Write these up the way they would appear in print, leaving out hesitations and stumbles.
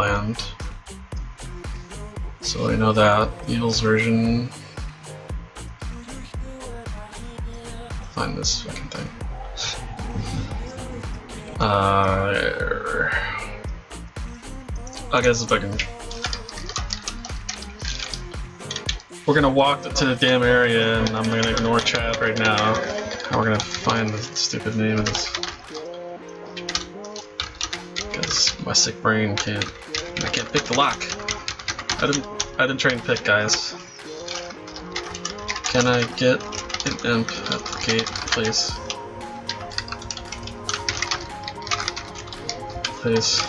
land. So I know that. Evil's version. Find this fucking thing. I guess if I can. We're gonna walk to the damn area and I'm gonna ignore chat right now. And we're gonna find the stupid name of this. Because my sick brain can't pick the lock. I didn't try and pick, guys. Can I get an imp at the gate, please? Please.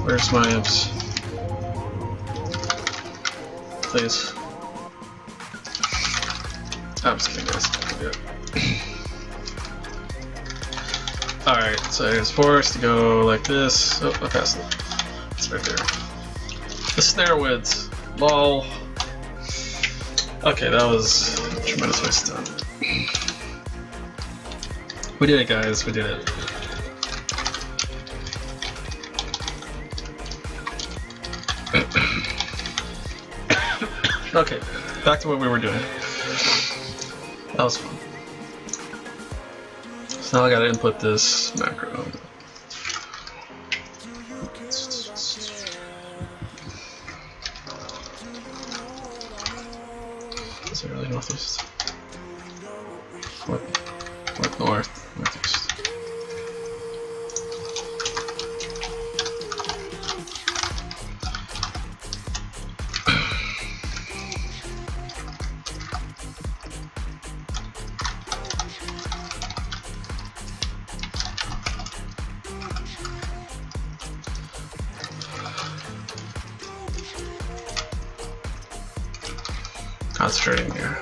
Where's my imps? Please. I'm just kidding, guys. Alright, so here's forced to go like this. Oh, I passed it. It's right there. The snare wins. Lol. Okay, that was a tremendous waste of time. We did it, guys. We did it. Okay, back to what we were doing. That was fun. So now I gotta input this macro. Is it really northeast? What north? Northeast. Concentrating here.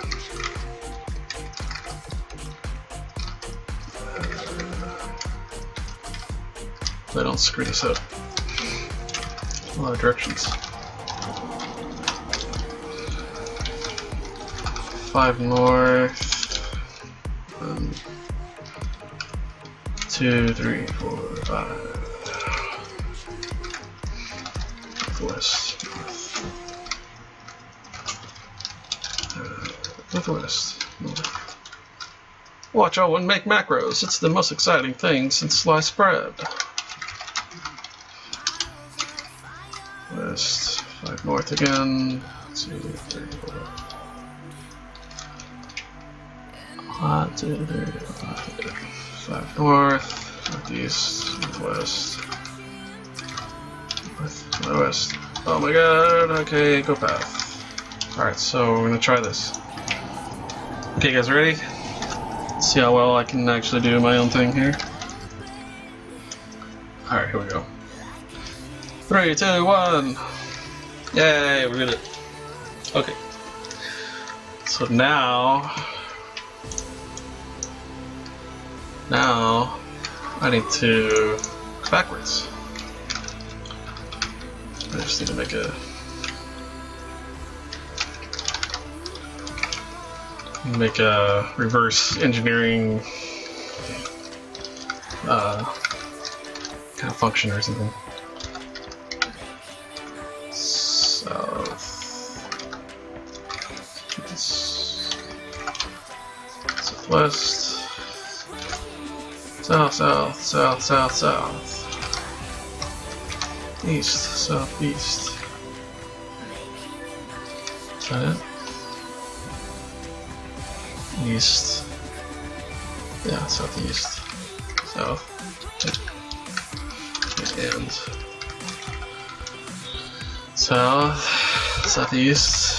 I don't screw this up. A lot of directions. 5 north. 1, 2, 3, 4, 5. Northwest. Northwest. North. Watch out and make macros. It's the most exciting thing since sliced bread. West. 5 north again. 2, 3, 4. 1, 2, 3, 4, 5 north. Northeast. Northwest. Northwest. Oh my god. Okay, go path. Alright, so we're gonna try this. Okay, guys, ready? Let's see how well I can actually do my own thing here. Alright, here we go. 3, 2, 1! Yay, we did it. Okay. So now I need to go backwards. I just need to make a reverse engineering kind of function or something. Southwest, south, east, southeast. Is that it? East. Yeah, southeast. South. And south. Southeast.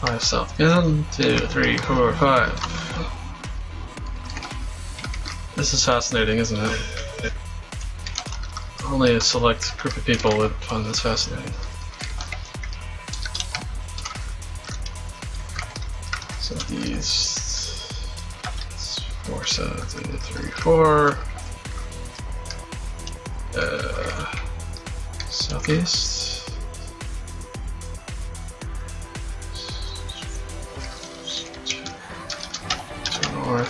5 south again. 2, 3, 4, 5. This is fascinating, isn't it? Only a select group of people would find this fascinating. Southeast. 4 south, 2, 3, 4. Southeast. 2 north.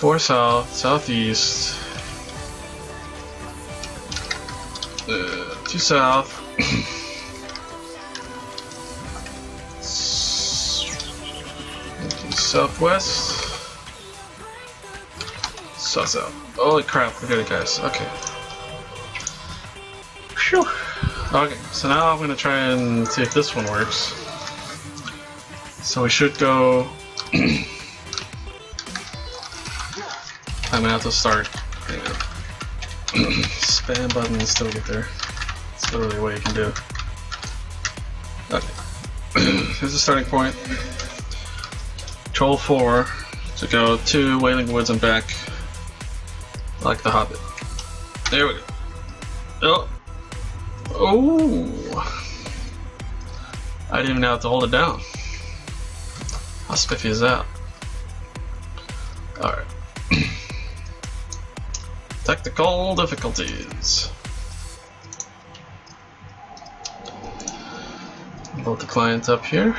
4 south, southeast, 2 south, southwest, south. Holy crap, we did it, guys. Okay. Phew. Okay, so now I'm gonna try and see if this one works. So we should go. I'm gonna have to start. Spam buttons till we get there. It's literally what you can do. Okay. Here's the starting point. Control 4 to go to Wailing Woods and back, like the Hobbit. There we go. Oh! I didn't even have to hold it down. How spiffy is that? Alright. Technical difficulties. Load the client up here.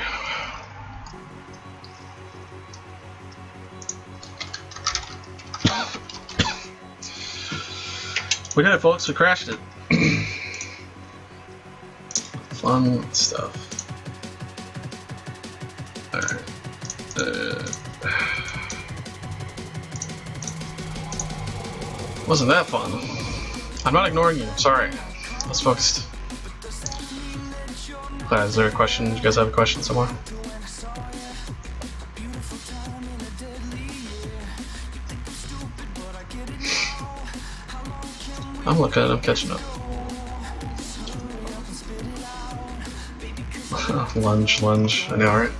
We did it, folks. We crashed it. Fun stuff. Alright. Wasn't that fun? I'm not ignoring you. Sorry. I was focused. Is there a question? Do you guys have a question somewhere? I'm looking. I'm catching up. Lunge. I know, right?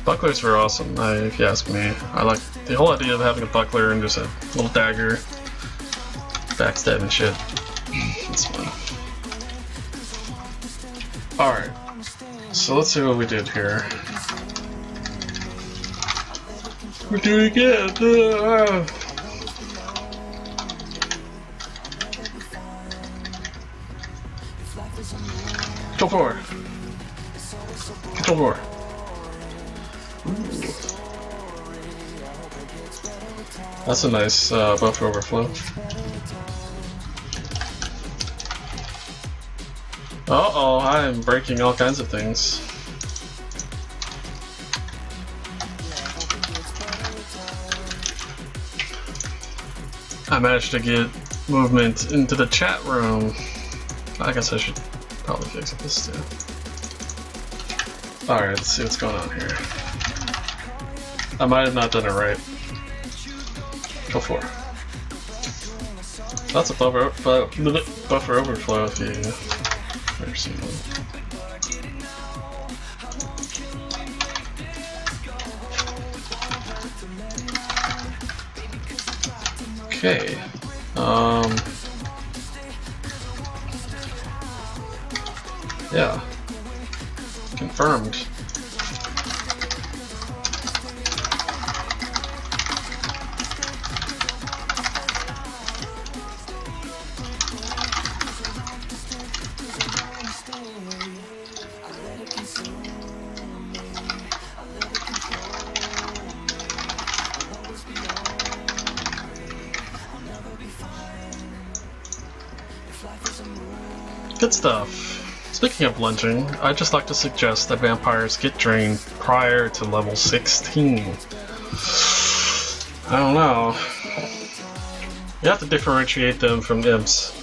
Bucklers were awesome, if you ask me. I like the whole idea of having a buckler and just a little dagger, backstab and shit. It's fun. Alright, so let's see what we did here. We're doing it! Control 4. Control 4. That's a nice buffer overflow. Uh-oh, I'm breaking all kinds of things. I managed to get movement into the chat room. I guess I should probably fix this too. Alright, let's see what's going on here. I might have not done it right. Go for it. That's a buffer overflow if you've ever seen one. Okay. Yeah. Confirmed. Good stuff. Speaking of lunging, I'd just like to suggest that vampires get drained prior to level 16. I don't know. You have to differentiate them from imps,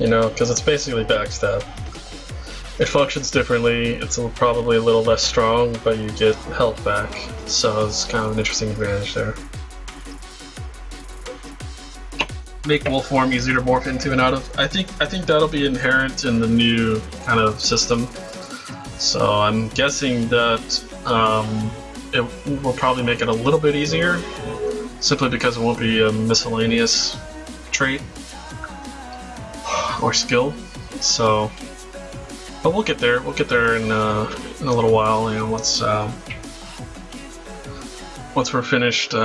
you know, because it's basically backstab. It functions differently, it's probably a little less strong, but you get health back, so it's kind of an interesting advantage there. Make wolf form easier to morph into and out of. I think that'll be inherent in the new kind of system. So I'm guessing that it will probably make it a little bit easier, simply because it won't be a miscellaneous trait or skill. So, but we'll get there. We'll get there in a little while. You know, once we're finished.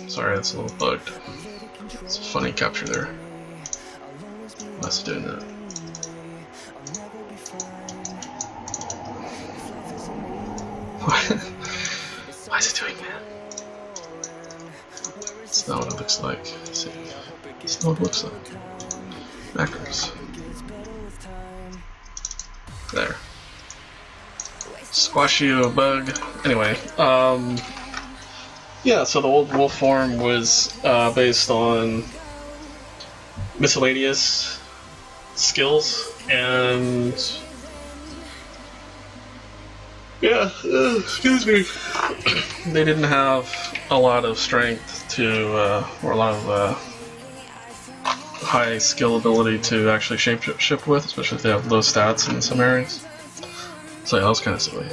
Sorry, that's a little bugged. It's a funny capture there. Nice doing that. Why is it doing that? That's not what it looks like. Let's see. That's not what it looks like. Backwards. There. Squash you, bug. Anyway, yeah, so the old wolf form was based on miscellaneous skills, and yeah, excuse me, they didn't have a lot of strength to, or a lot of high skill ability to actually shapeshift with, especially if they have low stats in some areas. So yeah, that was kind of silly.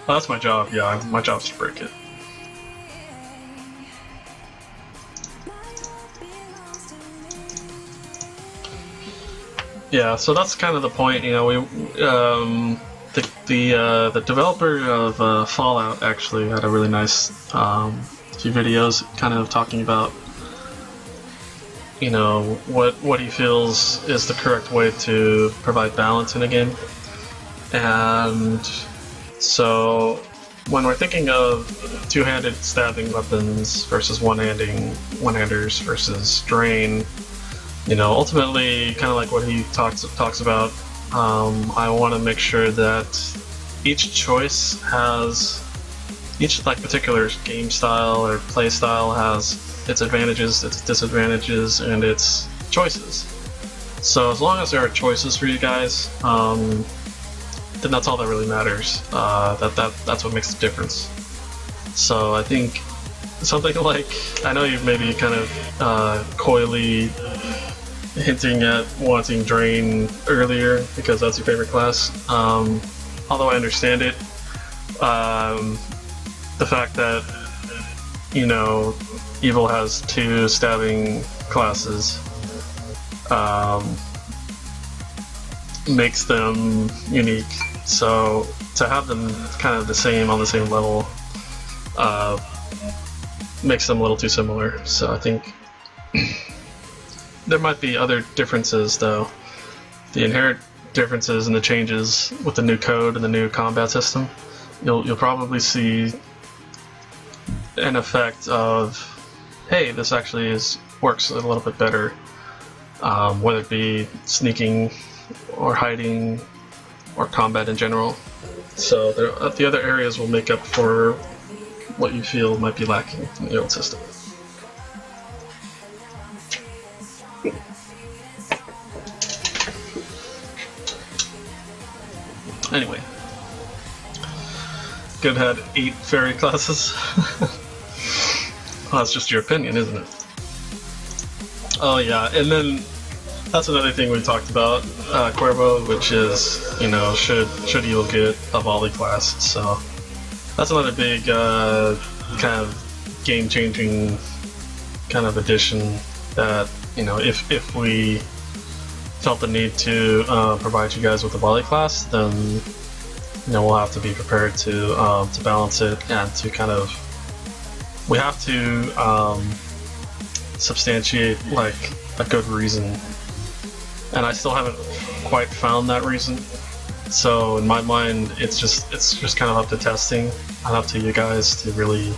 Oh, that's my job, yeah, my job's to break it. Yeah, so that's kind of the point, you know, the developer of Fallout actually had a really nice few videos kind of talking about, you know, what he feels is the correct way to provide balance in a game. And so when we're thinking of two-handed stabbing weapons versus one-handers versus drain, you know, ultimately, kind of like what he talks about, I want to make sure that each choice has, each like particular game style or play style has its advantages, its disadvantages, and its choices. So as long as there are choices for you guys, then that's all that really matters. That's what makes the difference. So I think something like, I know you've maybe kind of coyly hinting at wanting Drain earlier because that's your favorite class. Although I understand it, the fact that, you know, Evil has 2 stabbing classes makes them unique. So to have them kind of on the same level makes them a little too similar. So I think there might be other differences though. The inherent differences and the changes with the new code and the new combat system, you'll probably see an effect of, hey, this actually works a little bit better, whether it be sneaking or hiding or combat in general. So the other areas will make up for what you feel might be lacking in the old system. Anyway, Good had 8 fairy classes. Well, that's just your opinion, isn't it? Oh yeah, and then that's another thing we talked about, Cuervo, which is, you know, should Evil get a volley class? So that's another big kind of game-changing kind of addition that, you know, if we felt the need to provide you guys with a volley class, then, you know, we'll have to be prepared to balance it and to kind of, we have to substantiate like a good reason, and I still haven't quite found that reason. So in my mind, it's just kind of up to testing and up to you guys to really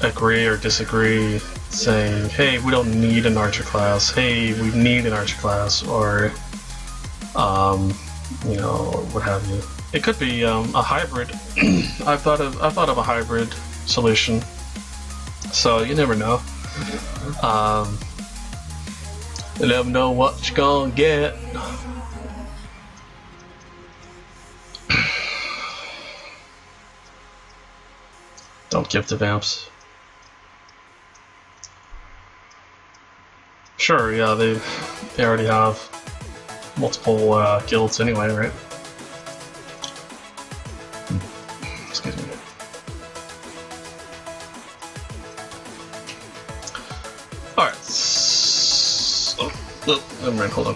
agree or disagree, saying, hey, we don't need an archer class, hey, we need an archer class, or you know, what have you. It could be a hybrid. I've thought of a hybrid solution, so you never know. You never know what you're gonna get. Don't give to vamps. Sure, yeah, they already have multiple guilds anyway, right? Excuse me. Alright. Oh, never mind, hold on.